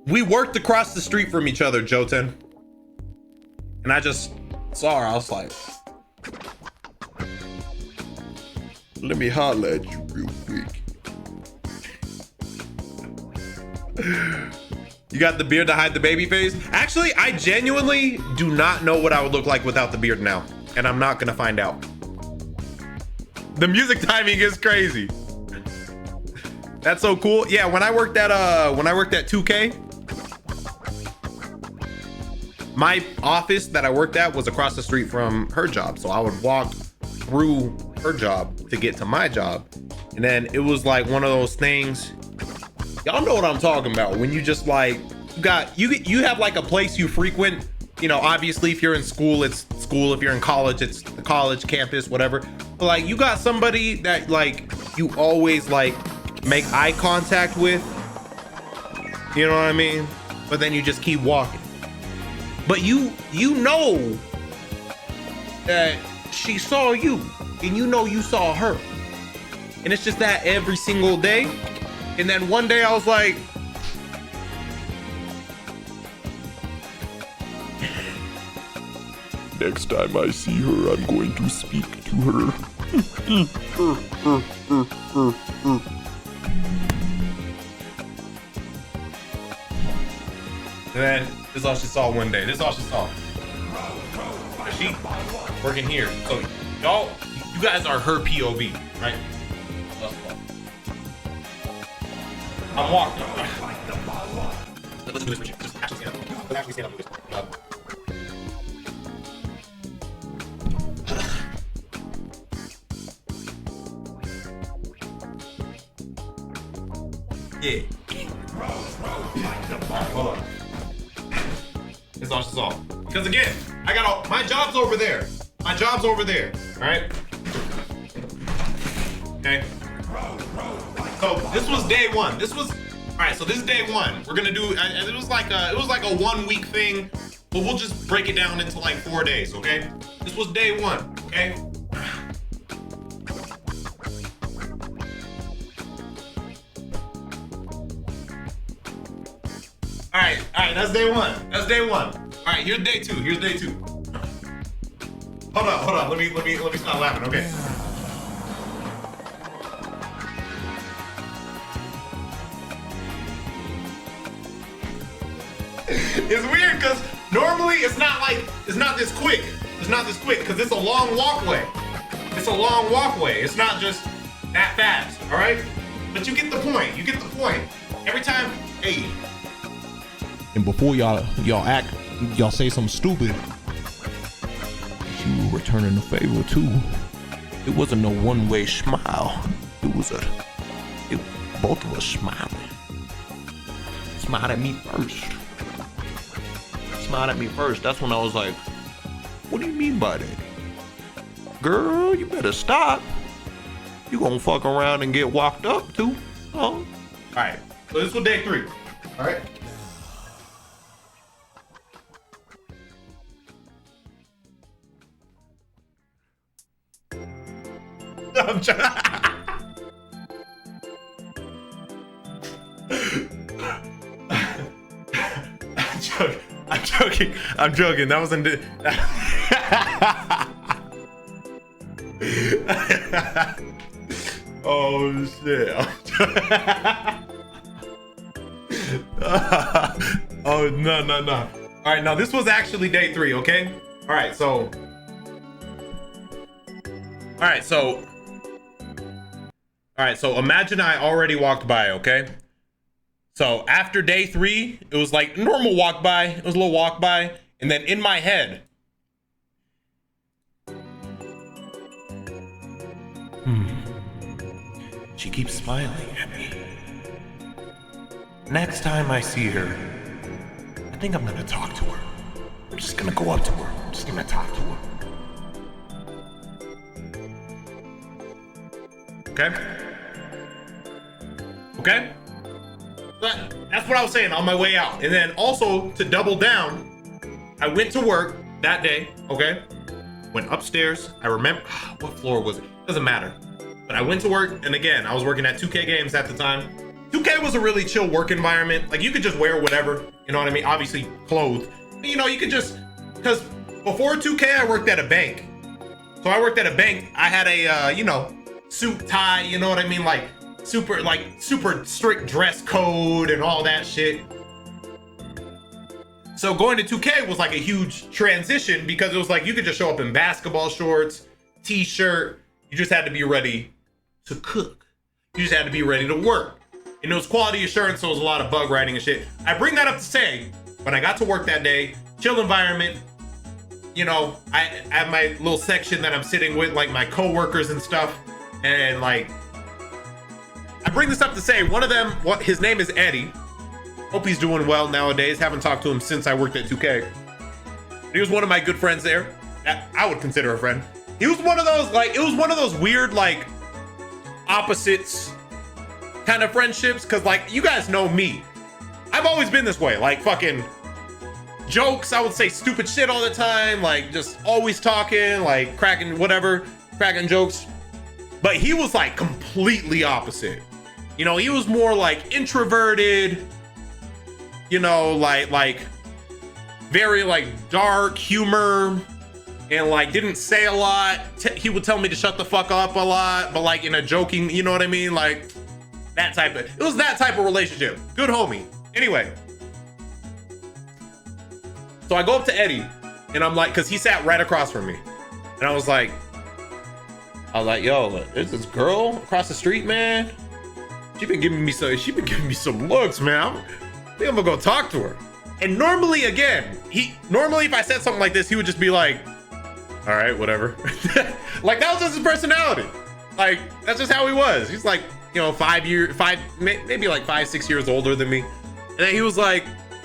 We worked across the street from each other, Jotun. And I just saw her. I was like, let me holler at you real quick. You got the beard to hide the baby face? Actually, I genuinely do not know what I would look like without the beard now. And I'm not gonna find out. The music timing is crazy. That's so cool. Yeah, when I worked at 2K, my office that I worked at was across the street from her job. So I would walk through her job to get to my job. And then it was like one of those things, y'all know what I'm talking about, when you just like, you have like a place you frequent. You know, obviously if you're in school, it's school. If you're in college, it's the college campus, whatever. But like you got somebody that like you always like make eye contact with, you know what I mean? But then you just keep walking. But you know that she saw you and you know you saw her. And it's just that every single day. And then one day I was like, next time I see her, I'm going to speak to her. And then this is all she saw one day. This is all she saw. She working here. So y'all, you guys are her POV, right? I'm walking. Let's do this for you. Just actually stand up. Let's actually stand up and do this. Yeah. Hold on. This is all she saw. Because again, I got all my job's over there. My job's over there. Alright? Okay. So this was day one. This was alright, so this is day one. We're gonna do it was like a 1 week thing, but we'll just break it down into like 4 days, okay? This was day one, okay? Alright, that's day one. That's day one. Alright, here's day two. Here's day two. Hold on. Let me stop laughing, okay? It's weird because normally it's not this quick. It's not this quick because it's a long walkway. It's a long walkway. It's not just that fast, all right? But you get the point. You get the point. Every time, hey. And before y'all say something stupid, you were returning the favor too. It wasn't no one-way smile. Both of us smiling. Smiled at me first. Smiled at me first. That's when I was like, what do you mean by that? Girl, you better stop. You gonna fuck around and get walked up too. Oh. Alright, so this was day 3. Alright. I'm joking. That wasn't it. Oh shit. Oh no. All right, now this was actually day 3, okay? All right, so imagine I already walked by, okay? So after day 3, it was like normal walk by. It was a little walk by. And then in my head, she keeps smiling at me. Next time I see her, I think I'm gonna talk to her. I'm just gonna go up to her. I'm just gonna talk to her. Okay? That's what I was saying on my way out. And then also to double down, I went to work that day, okay? Went upstairs. I remember, what floor was it? Doesn't matter. But I went to work, and again, I was working at 2K Games at the time. 2K was a really chill work environment. Like, you could just wear whatever, you know what I mean? Obviously clothes. But, you know, you could just, because before 2K, I worked at a bank. So I worked at a bank. I had a, you know, suit, tie, you know what I mean? Like super strict dress code and all that shit. So going to 2K was like a huge transition because it was like you could just show up in basketball shorts, t-shirt. You just had to be ready to cook. You just had to be ready to work. And it was quality assurance, so it was a lot of bug writing and shit. I bring that up to say, when I got to work that day, chill environment, you know, I have my little section that I'm sitting with, like my coworkers and stuff. And like, I bring this up to say, one of them, his name is Eddie. Hope he's doing well nowadays. Haven't talked to him since I worked at 2K. He was one of my good friends there. That I would consider a friend. He was one of those, like, it was one of those weird, like, opposites kind of friendships. Cause like, you guys know me. I've always been this way. Like, fucking jokes. I would say stupid shit all the time. Like, just always talking, like cracking jokes. But he was like completely opposite. You know, he was more like introverted, you know, like very like dark humor and like didn't say a lot. He would tell me to shut the fuck up a lot, but like in a joking, you know what I mean? Like that type of, it was that type of relationship. Good homie. Anyway. So I go up to Eddie and I'm like, cause he sat right across from me. And I was like, yo, there's this girl across the street, man. She been giving me some looks, man. I think I'm gonna go talk to her. And normally, again, normally if I said something like this, he would just be like, all right, whatever. Like that was just his personality. Like that's just how he was. He's like, you know, maybe like 5-6 years older than me. And then he was like,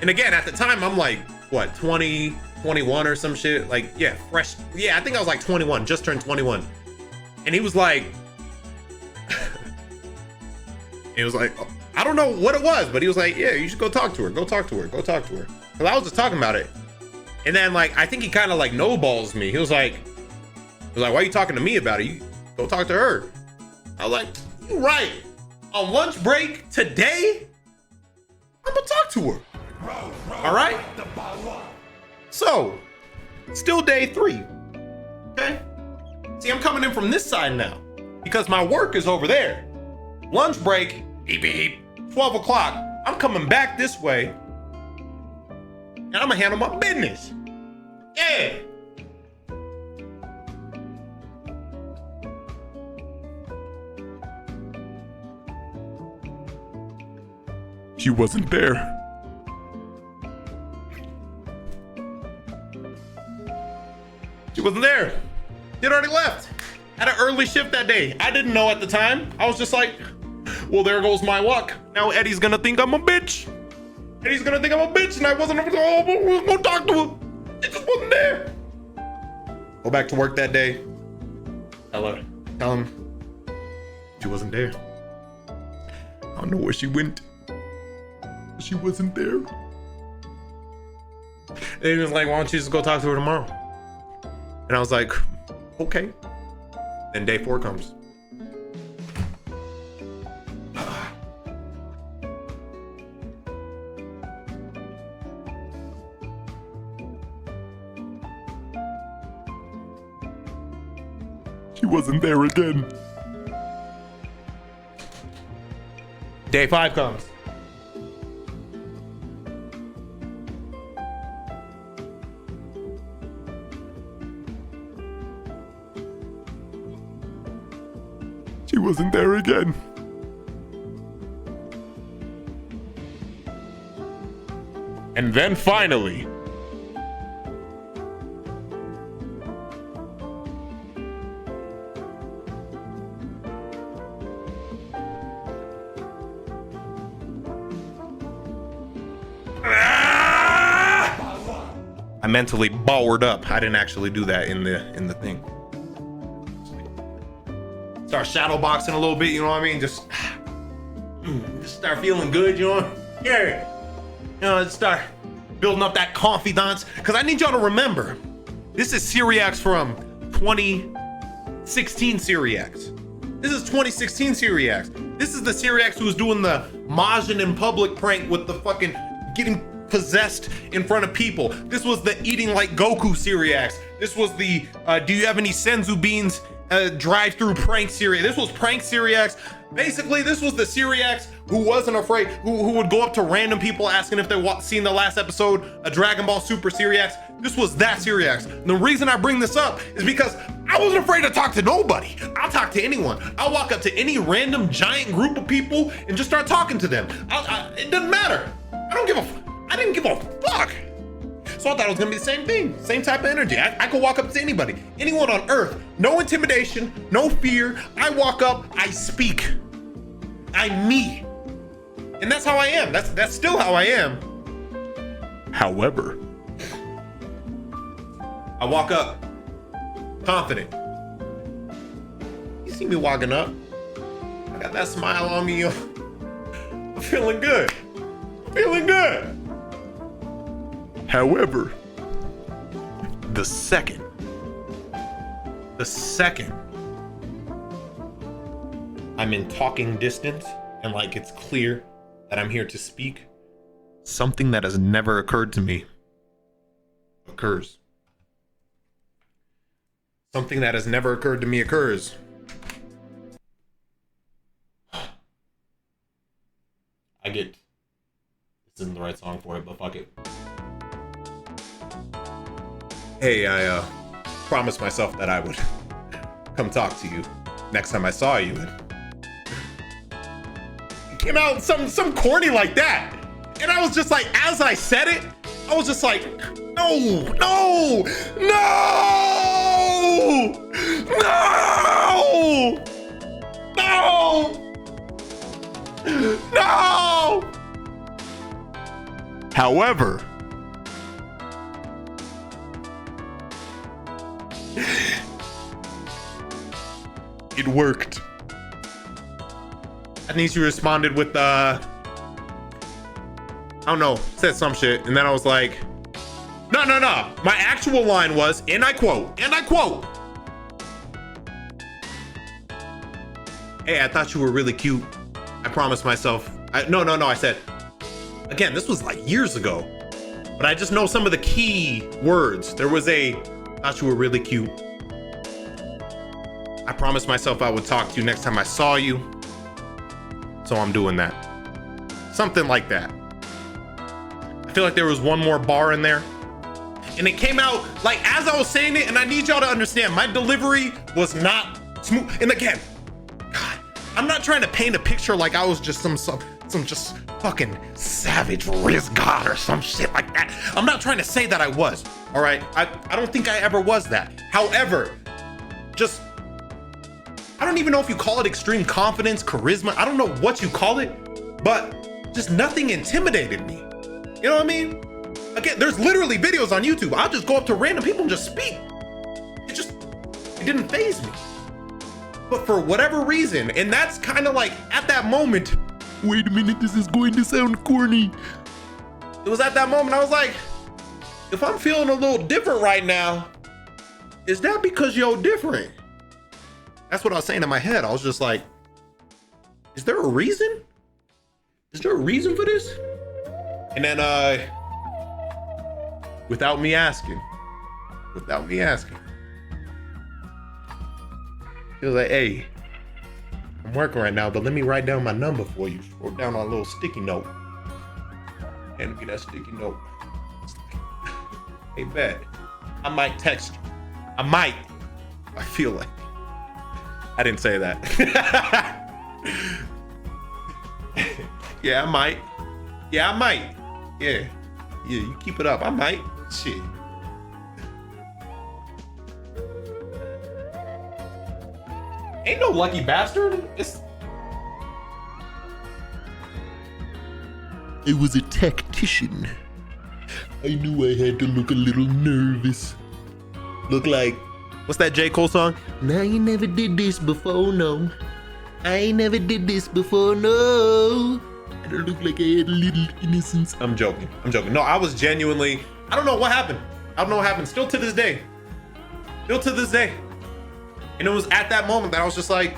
and again, at the time, I'm like, what, 20, 21 or some shit? Like, yeah, fresh. Yeah, I think I was like 21, just turned 21. And he was like, I don't know what it was, but he was like, yeah, you should go talk to her. Go talk to her. Go talk to her. Cause I was just talking about it. And then like, I think he kind of like no-balls me. He was like, why are you talking to me about it? You go talk to her. I was like, you right. On lunch break today, I'm gonna talk to her. All right. So, still day 3. Okay. See, I'm coming in from this side now because my work is over there. Lunch break, beep, beep, 12 o'clock. I'm coming back this way and I'm gonna handle my business. Yeah. She wasn't there. She wasn't there. She'd already left. Had an early shift that day. I didn't know at the time. I was just like, well, there goes my luck. Now Eddie's gonna think I'm a bitch. Eddie's gonna think I'm a bitch and I wasn't gonna talk to her. It just wasn't there. Go back to work that day. Tell him she wasn't there. I don't know where she went. She wasn't there. And he was like, why don't you just go talk to her tomorrow? And I was like, okay. Then day 4 comes. She wasn't there again. Day 5 comes. She wasn't there again. And then finally, I mentally bowered up. I didn't actually do that in the thing. Start shadow boxing a little bit, you know what I mean? Just start feeling good, you know? Yeah. You know, start building up that confidence. Cause I need y'all to remember, this is SeeReax from 2016 SeeReax. This is 2016 SeeReax. This is the SeeReax who was doing the Majin in public prank with the fucking getting possessed in front of people. This was the eating like Goku SeeReax. This was the do you have any senzu beans drive-through prank SeeReax. This was prank SeeReax. Basically, this was the SeeReax who wasn't afraid, who would go up to random people asking if they seen the last episode of Dragon Ball Super SeeReax. This was that SeeReax. And the reason I bring this up is because I wasn't afraid to talk to nobody. I'll talk to anyone. I'll walk up to any random giant group of people and just start talking to them. It doesn't matter. I didn't give a fuck. So I thought it was gonna be the same thing, same type of energy. I could walk up to anybody, anyone on earth, no intimidation, no fear. I walk up, I speak. I'm me. And that's how I am. That's still how I am. However, I walk up confident. You see me walking up, I got that smile on me. I'm feeling good. Feeling good. However, the second I'm in talking distance and like it's clear that I'm here to speak, something that has never occurred to me occurs. Something that has never occurred to me occurs. This isn't the right song for it, but fuck it. Hey, I promised myself that I would come talk to you next time I saw you. It came out some corny like that. And I was just like, as I said it, I was just like, no, no, no, no, no, no. However, it worked. I think she responded with I don't know, said some shit, and then I was like, no. My actual line was, and I quote, hey, I thought you were really cute. I promised myself. No, I said, again, this was like years ago, but I just know some of the key words. There was thought you were really cute. I promised myself I would talk to you next time I saw you. So I'm doing that. Something like that. I feel like there was one more bar in there. And it came out like as I was saying it, and I need y'all to understand, my delivery was not smooth. And again, God, I'm not trying to paint a picture like I was just some just fucking savage Riz God or some shit like that. I'm not trying to say that I was, all right? I don't think I ever was that. However, just, I don't even know if you call it extreme confidence, charisma. I don't know what you call it, but just nothing intimidated me. You know what I mean? Again, there's literally videos on YouTube. I'll just go up to random people and just speak. It didn't faze me. But for whatever reason, and that's kind of like at that moment, wait a minute, this is going to sound corny. It was at that moment I was like, if I'm feeling a little different right now, is that because you're different? That's what I was saying in my head. I was just like, is there a reason? Is there a reason for this? And then without me asking, he was like, hey, I'm working right now, but let me write down my number for you. Wrote down on a little sticky note. Hand me that sticky note. Hey, bet. I might text you. I feel like. I didn't say that. Yeah, I might. Yeah, you keep it up. I might. Shit. Ain't no lucky bastard. I was a tactician. I knew I had to look a little nervous. Look like, what's that J. Cole song? Now you never did this before, no. I ain't never did this before, no. I don't look like I had a little innocence. I'm joking. No, I was genuinely, I don't know what happened. Still to this day. And it was at that moment that I was just like,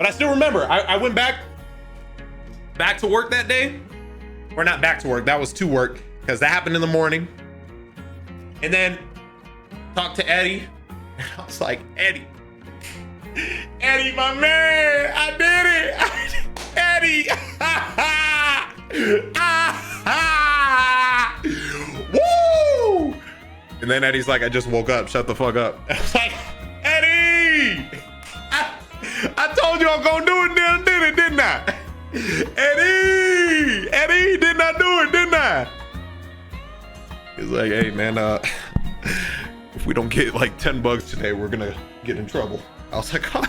But I still remember, I went back to work that day. Or not back to work, that was to work, because that happened in the morning. And then talked to Eddie. And I was like, Eddie, my man, I did it. Eddie. Woo! And then Eddie's like, I just woke up, shut the fuck up. I was like, Eddie! I told you I'm gonna do it, then did it, didn't I? Eddie, didn't I do it, didn't I? He's like, hey man, if we don't get like 10 bucks today, we're gonna get in trouble. I was like, oh,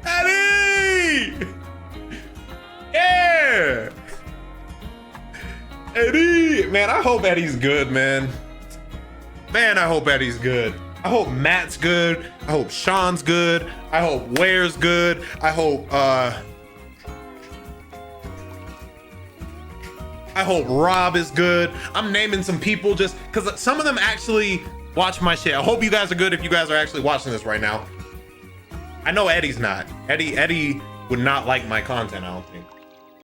Eddie! Yeah! Eddie! Man, I hope Eddie's good, man. Man, I hope Eddie's good. I hope Matt's good. I hope Sean's good. I hope Ware's good. I hope Rob is good. I'm naming some people just because some of them actually watch my shit. I hope you guys are good if you guys are actually watching this right now. I know Eddie's not. Eddie would not like my content, I don't think.